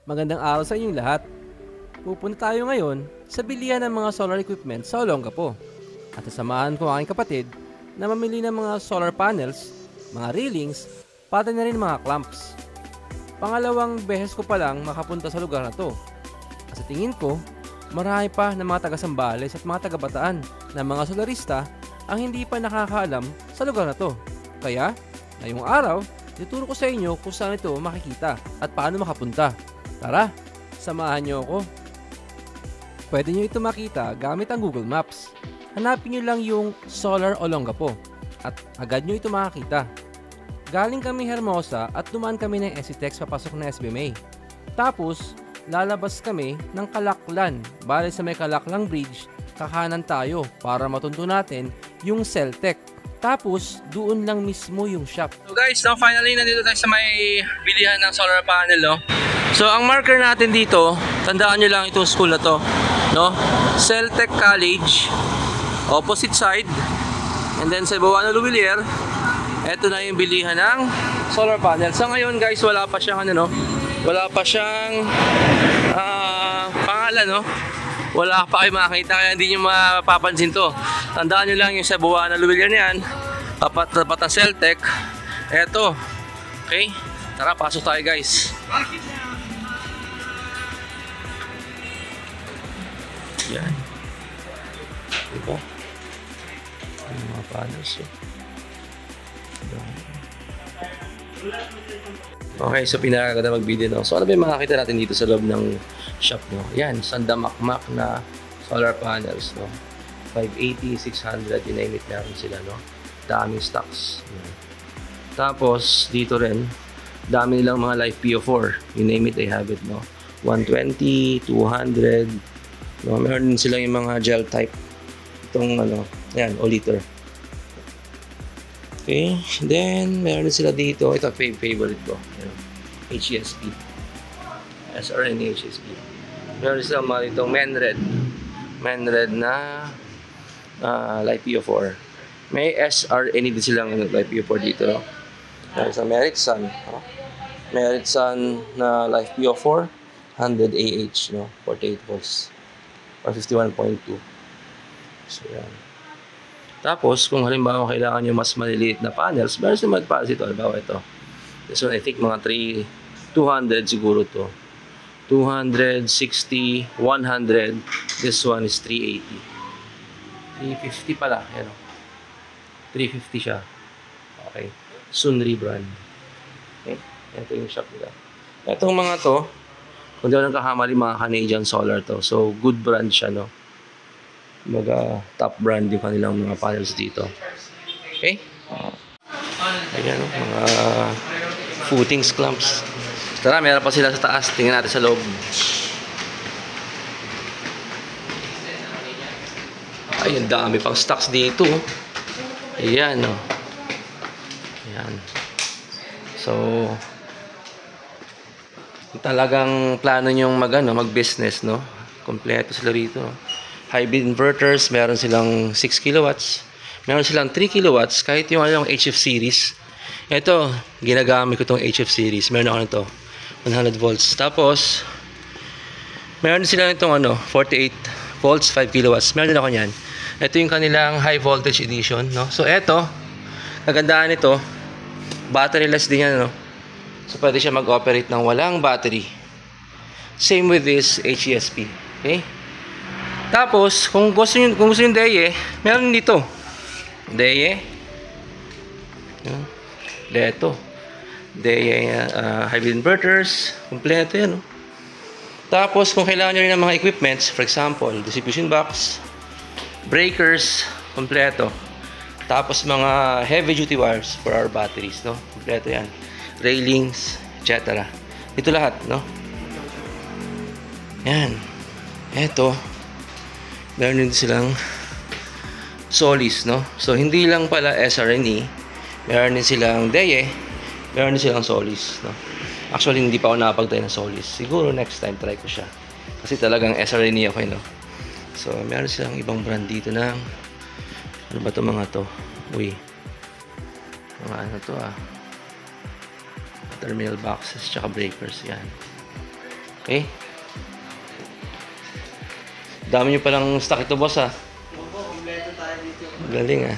Magandang araw sa inyong lahat. Pupunta tayo ngayon sa bilihan ng mga solar equipment sa Olongapo. At sasamahan ko ang aking kapatid na mamili ng mga solar panels, mga railings, pati na rin mga clamps. Pangalawang beses ko pa lang makapunta sa lugar na to. At sa tingin ko, marami pa ng mga taga-Sambales at mga taga-Bataan na mga solarista ang hindi pa nakakaalam sa lugar na to. Kaya, ngayong araw, ituturo ko sa inyo kung saan ito makikita at paano makapunta. Tara, samahan niyo ako. Pwede niyo ito makita gamit ang Google Maps. Hanapin niyo lang yung Solar Olongapo at agad niyo ito makakita. Galing kami Hermosa at dumaan kami ng SCTEX papasok na SBMA. Tapos, lalabas kami ng Kalaklan. Bale sa may Kalaklang Bridge, kakanan tayo para matunto natin yung Celtec. Tapos, doon lang mismo yung shop. So guys, now finally nandito tayo sa may bilihan ng solar panel, no? So ang marker natin dito, tandaan nyo lang itong school na to, no? Celtec College, opposite side. And then sa baba ng Luwilier, eto na yung bilihan ng solar panel. So ngayon guys, wala pa siyang ano, no? Wala pa siyang pangalan, no? Wala pa kayo makakita, kaya hindi nyo mapapansin to. Tandaan nyo lang yung sa baba ng Luwilier niyan, tapat ang Celtec. Eto. Okay? Tara, pasok tayo guys. Yan. Diba? Yung mga panels. Okay, so pinakaganda mag-video, no? So ano ba yung makakita natin dito sa loob ng shop, no? Yan, sandamakmak na solar panels, no? 580, 600, you name it, meron sila, no? Daming stocks. Yan. Tapos, dito rin, dami nilang mga Life PO4. You name it, they have it, no? 120, 200, no? Meron din silang yung mga gel type. Itong, ano, yan, o-liter. Okay, then meron sila dito, ito favorite ko, HESP, SRNA HESP. Meron sila mga ditong Menred na Life PO4. May SRNA din silang Life PO4 dito, no? Meron sa Meritsun, no? Meritsun na Life PO4 100 AH, no? 48 volts or 51.2. So yan. Tapos, kung halimbawa kailangan nyo mas maliliit na panels, meron silang mag-panels ito. Halimbawa ito. This one, I think mga 200 siguro to. 260, 100. This one is 380. 350 pala. Yan o. 350 siya. Okay. Sunri brand. Okay. Ito yung shop nila. Itong mga to, kung di ako nagkakamali, mga Canadian Solar to. So, good brand siya, no? Mga top brand yung kanilang mga panels dito. Okay? Ayan, no? Mga footings clamps. Tara, meron pa sila sa taas. Tingnan natin sa loob. Ay, ang dami pang stocks dito. Ayan, no? Ayan. So, talagang plano nyong mag-business, no? Kompleto sila rito, no? Hybrid inverters, meron silang 6 kilowatts, meron silang 3 kilowatts, kahit yung HF series. Ito, ginagamit ko itong HF series, meron ako nito, 100 volts. Tapos, meron sila itong 48 volts, 5 kilowatts, meron din ako yan. Ito yung kanilang high voltage edition, no? So, ito, kagandaan nito, batteryless din yan, no? So, pwede siya mag-operate ng walang battery. Same with this HESP, okay? Tapos, kung gusto nyo DEE, meron dito. DEE. Kompleto. DEE hybrid inverters. Kompleto yan. No? Tapos, kung kailangan nyo rin ng mga equipments, for example, distribution box, breakers, kompleto. Tapos, mga heavy duty wires for our batteries. No? Kompleto yan. Railings, etc. Ito lahat. No? Yan. Eto. Meron din silang Solis, no? So, hindi lang pala SRNE. Meron din silang DEE. Meron din silang Solis, no? Actually, hindi pa ako nakapagtry ng Solis. Siguro next time try ko siya. Kasi talagang SRNE ako, no? So, meron silang ibang brand dito ng ano ba ito mga to? Uy. Mga ano to, terminal boxes tsaka breakers, yan. Okay? Dami nyo palang stock ito, boss, ha? Opo, kompleto tayo dito. Galing, ha?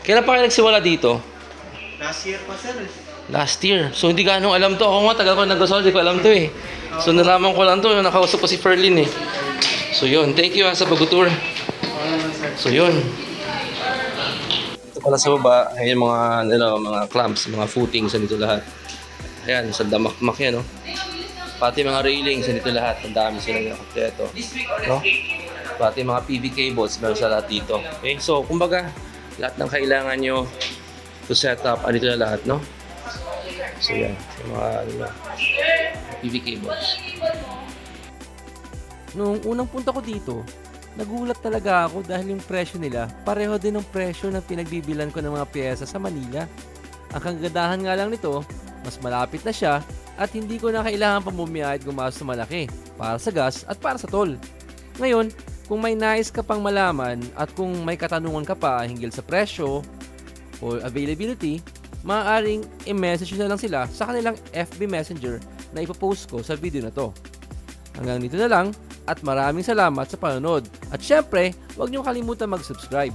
Kailan pa kayo nagsimula dito? Last year pa sir eh. Last year. So, hindi ganong alam to. Ako nga, tagal ko nag-asol, hindi ko alam to, eh. So, nalaman ko lang to. Nakausap ko si Ferlin, eh. So, yun. Thank you, ha, sa pag-tour. So, yun. Ito pala sa baba, ayan mga, mga clamps, mga footings, dito lahat. Ayan, sa damakmak yan, no? Pati mga railings, dito lahat. Ang dami silang kompleto. No? Pati mga PV cables, meron sa lahat dito. Okay, so, kumbaga, lahat ng kailangan nyo to set up, dito na lahat, no? So, yan. Yung mga, PV cables. Noong unang punta ko dito, nagulat talaga ako dahil yung presyo nila, pareho din ng presyo ng pinagbibilan ko ng mga piyesa sa Manila. Ang kagandahan nga lang nito, mas malapit na siya at hindi ko na kailangan pa bumiyahe at gumastos malaki para sa gas at para sa toll. Ngayon, kung may nais ka pang malaman at kung may katanungan ka pa hinggil sa presyo o availability, maaaring i-message na lang sila sa kanilang FB Messenger na ipopost ko sa video na to. Hanggang dito na lang at maraming salamat sa panonood. At syempre, huwag niyong kalimutan mag-subscribe.